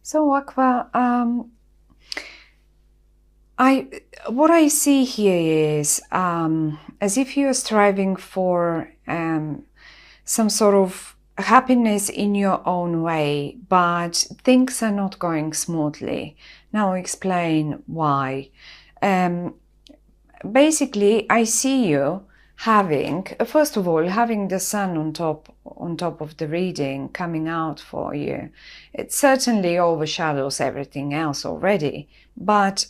So, Aqua, what I see here is as if you are striving for some sort of happiness in your own way, but things are not going smoothly. Now, I'll explain why. Basically, I see you having, first of all, having the sun on top of the reading coming out for you. It certainly overshadows everything else already, but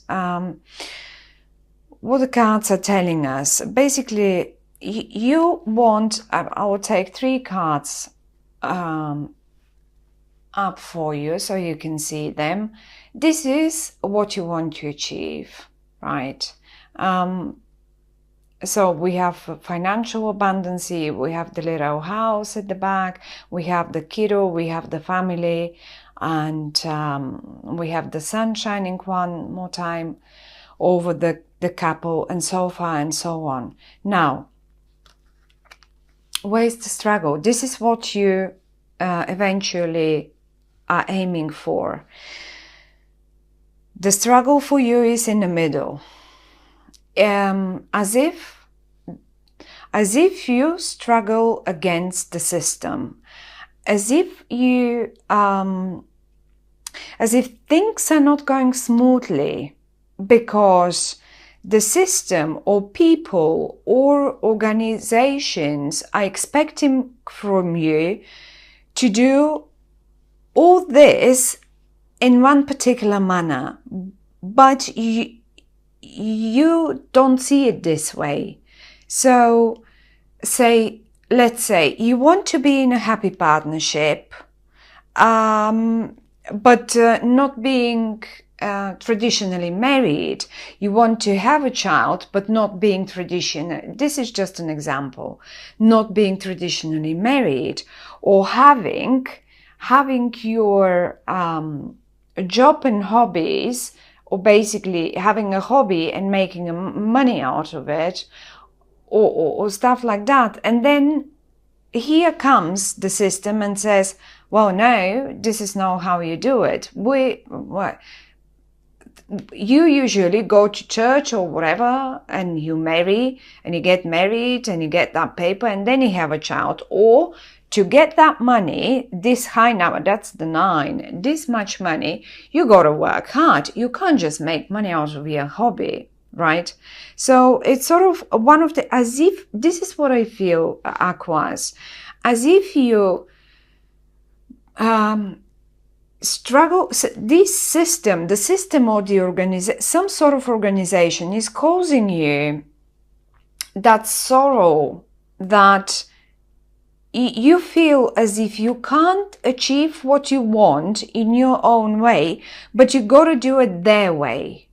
what the cards are telling us, basically, you want, I will take 3 cards up for you so you can see them. This is what you want to achieve, right? So we have financial abundance, we have the little house at the back, we have the kiddo, we have the family, and we have the sun shining one more time over the couple, and so far and so on. Now, where's the struggle? This is what you eventually are aiming for. The struggle for you is in the middle. As if you struggle against the system, as if things are not going smoothly because the system or people or organizations are expecting from you to do all this in one particular manner, but you don't see it this way. So let's say you want to be in a happy partnership, but not being traditionally married. You want to have a child, but not being traditional. This is just an example. Not being traditionally married, or having your job and hobbies, or basically having a hobby and making money out of it, or stuff like that. And then here comes the system and says, well, no, this is not how you do it. You usually go to church or whatever, and you marry, and you get married, and you get that paper, and then you have a child. Or to get that money, this high number, that's the 9, this much money, you got to work hard. You can't just make money out of your hobby, right? So it's sort of one of the, as if, this is what I feel, Aquas, as if you struggle, this system, the system or the organization, some sort of organization is causing you that sorrow, that you feel as if you can't achieve what you want in your own way, but you got to do it their way,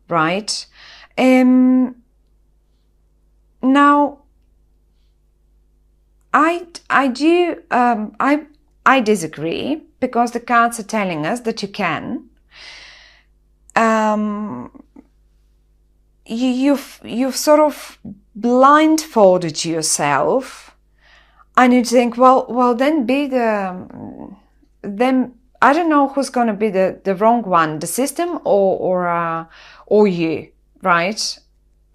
right? Now, I disagree, because the cards are telling us that you can. You've sort of blindfolded yourself, and you think, well, then I don't know who's going to be the wrong one, the system or you, right?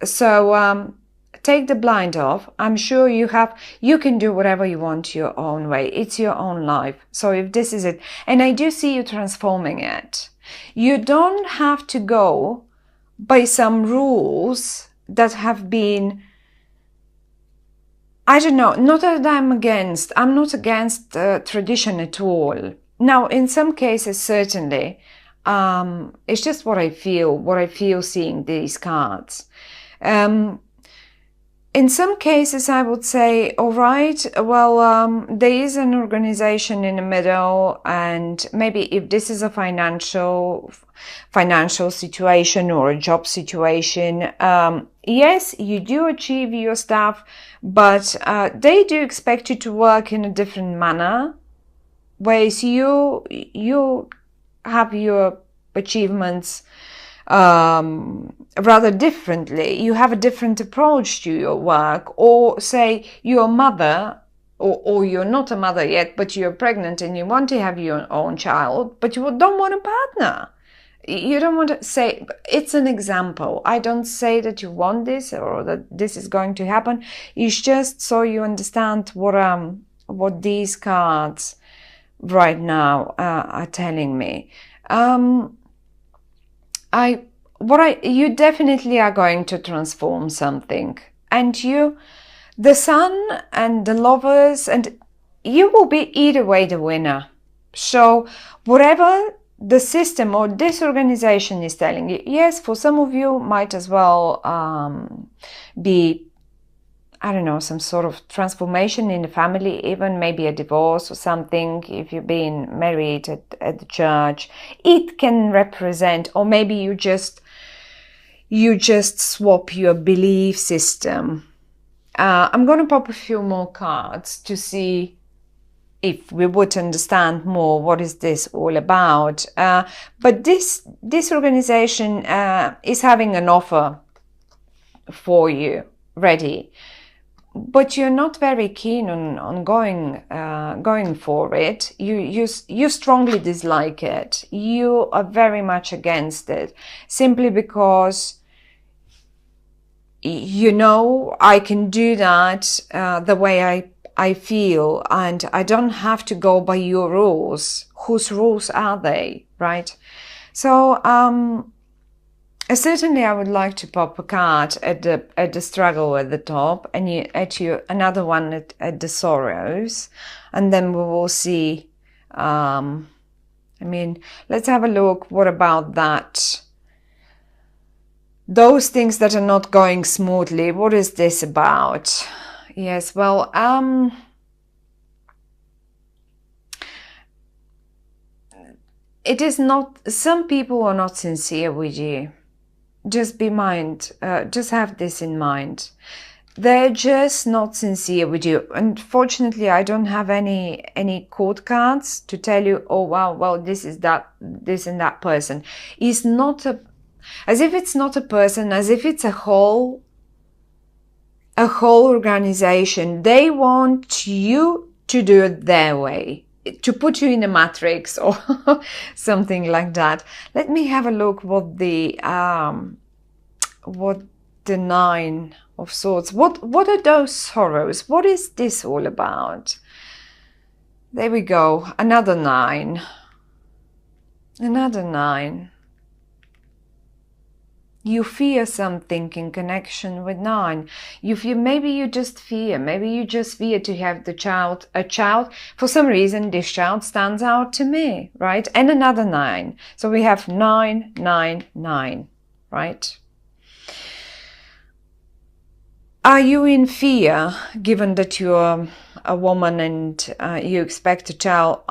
So take the blind off. I'm sure you can do whatever you want your own way. It's your own life. So if this is it, and I do see you transforming it, you don't have to go by some rules that have been, I don't know, not that I'm not against tradition at all. Now, in some cases, certainly, it's just what I feel seeing these cards. In some cases, I would say, all right, well, there is an organization in the middle, and maybe if this is a financial situation or a job situation, yes, you do achieve your stuff, but they do expect you to work in a different manner, whereas you have your achievements rather differently. You have a different approach to your work, or say your mother or you're not a mother yet, but you're pregnant and you want to have your own child, but you don't want a partner. You don't want to say, it's an example. I don't say that you want this or that this is going to happen. It's just so you understand what these cards right now are telling me. You definitely are going to transform something, and the Sun and the Lovers, and you will be either way the winner. So whatever the system or this organization is telling you, yes, for some of you might as well be, I don't know, some sort of transformation in the family, even maybe a divorce or something. If you've been married at the church, it can represent, or maybe you just swap your belief system. I'm going to pop a few more cards to see if we would understand more what is this all about. But this organization is having an offer for you ready, but you're not very keen on going for it. You strongly dislike it. You are very much against it, simply because I can do that the way I feel, and I don't have to go by your rules. Whose rules are they, right? So certainly I would like to pop a card at the struggle at the top, and another one at the sorrows, and then we will see. Let's have a look. What about that? Those things that are not going smoothly. What is this about? Yes, well, it is not, some people are not sincere with you. Just have this in mind. They're just not sincere with you. Unfortunately, I don't have any court cards to tell you, oh wow, well, this and that person. It's not as if it's not a person, as if it's a whole organization. They want you to do it their way, to put you in a matrix or something like that. Let me have a look what the Nine of Swords, what are those sorrows? What is this all about? There we go, another nine. You fear something in connection with nine. Maybe you just fear to have a child. For some reason, this child stands out to me, right? And another nine. So we have 999, right? Are you in fear, given that you're a woman and you expect a child?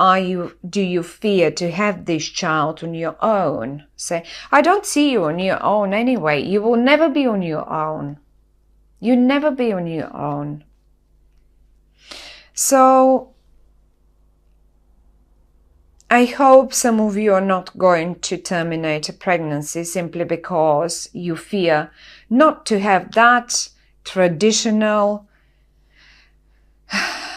Do you fear to have this child on your own? Say, I don't see you on your own anyway. You will never be on your own. You never be on your own. So I hope some of you are not going to terminate a pregnancy simply because you fear not to have that traditional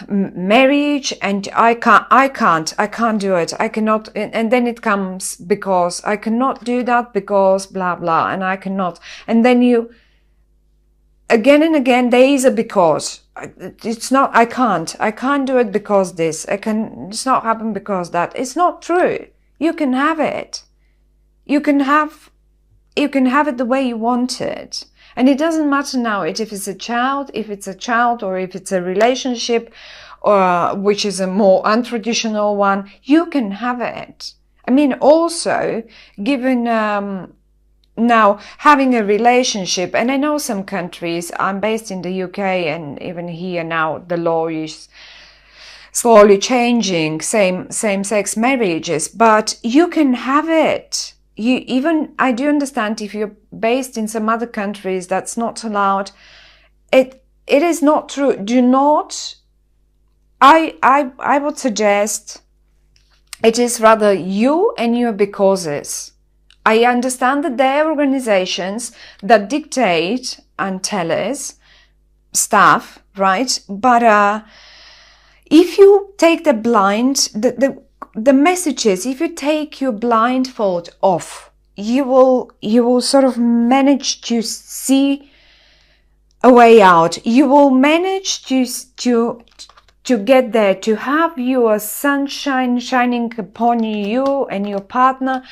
marriage, and I can't do it. I cannot, and then it comes because I cannot do that because blah blah, and I cannot, and then you again and again there is a because. It's not, I can't do it because this, it's not happen because that. It's not true. You can have it. You can have it the way you want it. And it doesn't matter now if it's a child, or if it's a relationship, or which is a more untraditional one, you can have it. I mean, also, given now having a relationship, and I know some countries, I'm based in the UK, and even here now the law is slowly changing, same-sex marriages, but you can have it. I do understand if you're based in some other countries that's not allowed. It is not true. Do not. I would suggest it is rather you and your becauses. I understand that there are organizations that dictate and tell us stuff, right? But if you take the messages, if you take your blindfold off, you will sort of manage to see a way out. You will manage to get there, to have your sunshine shining upon you and your partner.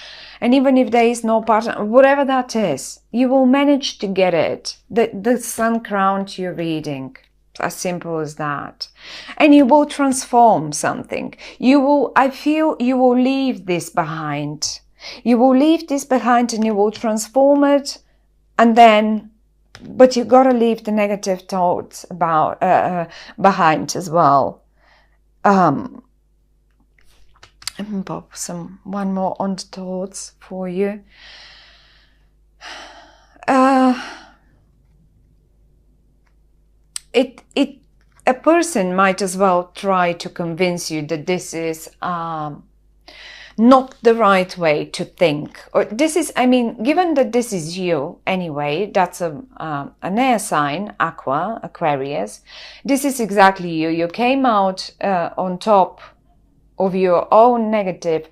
And even if there is no partner, whatever that is, you will manage to get it. The sun crown you're reading. As simple as that. And you will transform something. I feel you will leave this behind. You will leave this behind and you will transform it. And then, but you got to leave the negative thoughts about behind as well. Pop one more on the thoughts for you. A person might as well try to convince you that this is not the right way to think, or this is, I mean, given that this is you anyway, that's an air sign, Aquarius. This is exactly you. You came out on top of your own negative.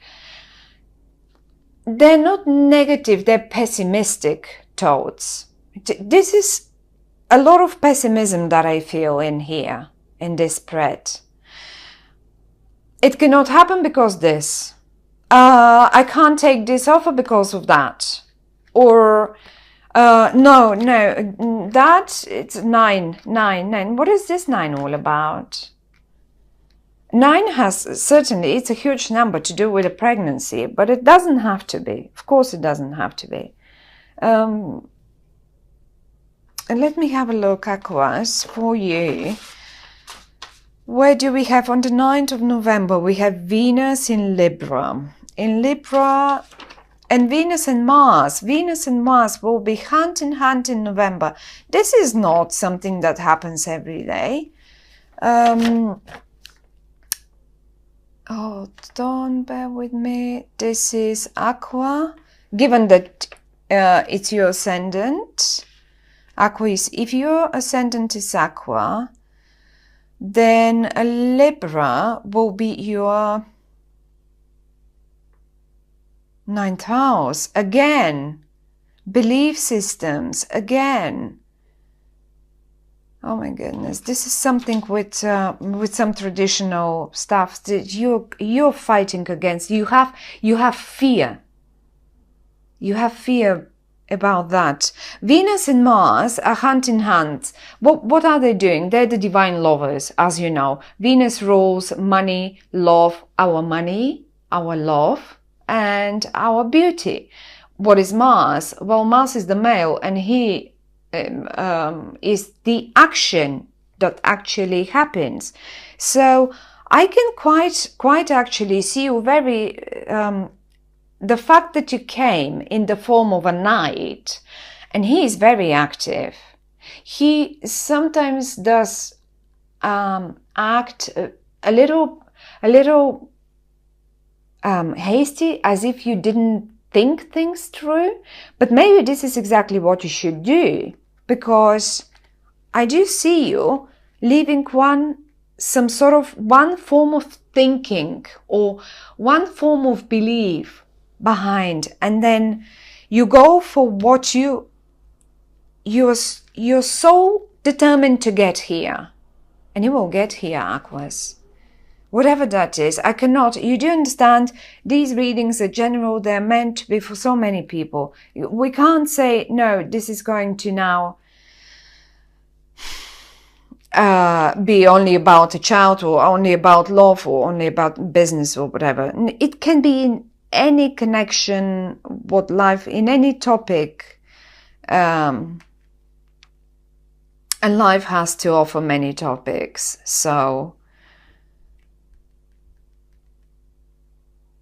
They're not negative, they're pessimistic thoughts. This is a lot of pessimism that I feel in here, in this spread. It cannot happen because this. I can't take this offer because of that. Or, no, that, it's 9. What is this 9 all about? 9 has, certainly, it's a huge number to do with a pregnancy, but it doesn't have to be. Of course it doesn't have to be. And let me have a look, Aquarius, for you. Where do we have, on the 9th of November, we have Venus in Libra. In Libra, and Venus and Mars. Venus and Mars will be hand in hand in November. This is not something that happens every day. Oh, don't bear with me. This is Aqua. Given that it's your ascendant. Aquarius, if your ascendant is Aqua, then a Libra will be your 9th house. Again, belief systems, again. Oh my goodness, this is something with some traditional stuff that you're fighting against. You have fear. You have fear about that. Venus and Mars are hand in hand. What are they doing? They're the divine lovers, as you know. Venus rules money, love, our money, our love, and our beauty. What is Mars? Well, Mars is the male, and he is the action that actually happens. So I can quite actually see you very the fact that you came in the form of a knight, and he is very active. He sometimes does act a little hasty, as if you didn't think things through. But maybe this is exactly what you should do, because I do see you leaving some sort of one form of thinking or one form of belief behind, and then you go for what you're so determined to get here, and you will get here, Aquarius. Whatever that is, you do understand these readings are general, they're meant to be for so many people. We can't say, no, this is going to now be only about a child, or only about love, or only about business, or whatever. It can be in any connection, what life, in any topic, and life has to offer many topics. So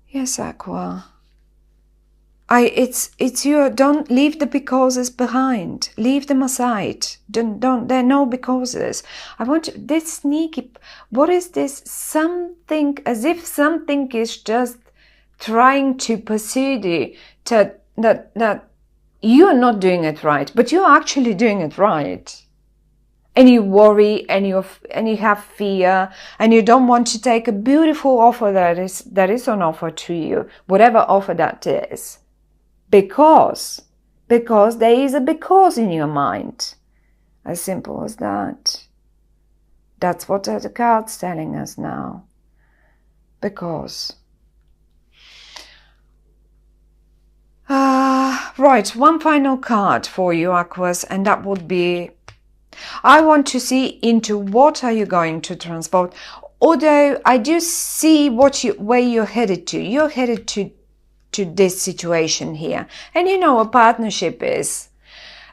yes, Aqua, it's your, don't leave the becauses behind, leave them aside. Don't there are no becauses. I want this sneaky, what is this? Something, as if something is just trying to persuade you that you're not doing it right, but you're actually doing it right. and you worry, and you have fear, and you don't want to take a beautiful offer that is on offer to you, whatever offer that is, because there is a because in your mind. As simple as that. That's what the card's telling us now. Because. Right, one final card for you, Aquarius, and that would be, I want to see into what are you going to transport. Although I do see where you're headed to. You're headed to this situation here. And you know, a partnership is.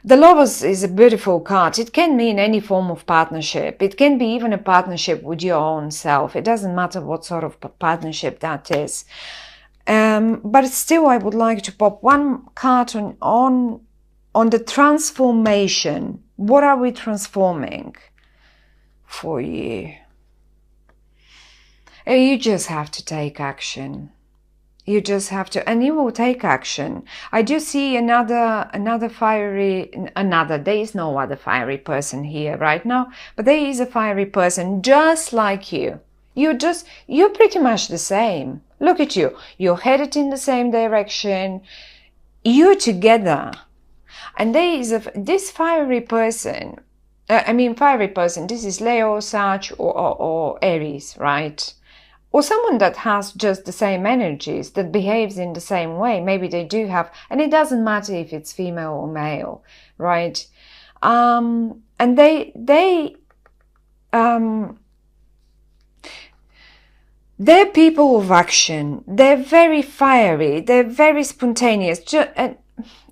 The Lovers is a beautiful card. It can mean any form of partnership. It can be even a partnership with your own self. It doesn't matter what sort of partnership that is. But still, I would like to pop one card on the transformation. What are we transforming for you? You just have to take action. You just have to, and you will take action. I do see another fiery, there is no other fiery person here right now, but there is a fiery person just like you. You're pretty much the same. Look at you. You're headed in the same direction. You're together. And there is this fiery person, this is Leo, Sag, or Aries, right? Or someone that has just the same energies, that behaves in the same way. Maybe they do have, and it doesn't matter if it's female or male, right? And they're people of action. They're very fiery. They're very spontaneous. And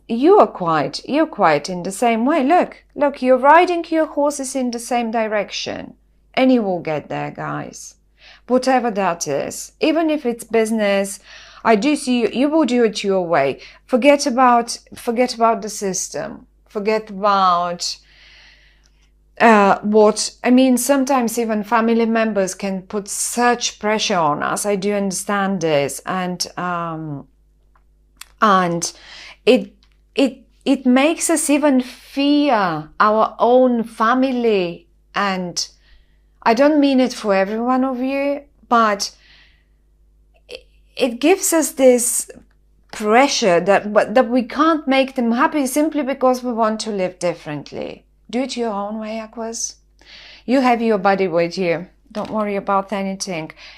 you're quite in the same way. Look, you're riding your horses in the same direction, and you will get there, guys. Whatever that is, even if it's business, I do see you will do it your way. Forget about the system. Forget about sometimes even family members can put such pressure on us. I do understand this, and it makes us even fear our own family. And I don't mean it for every one of you, but it gives us this pressure that we can't make them happy simply because we want to live differently. Do it your own way, Aquarius. You have your body with you. Don't worry about anything.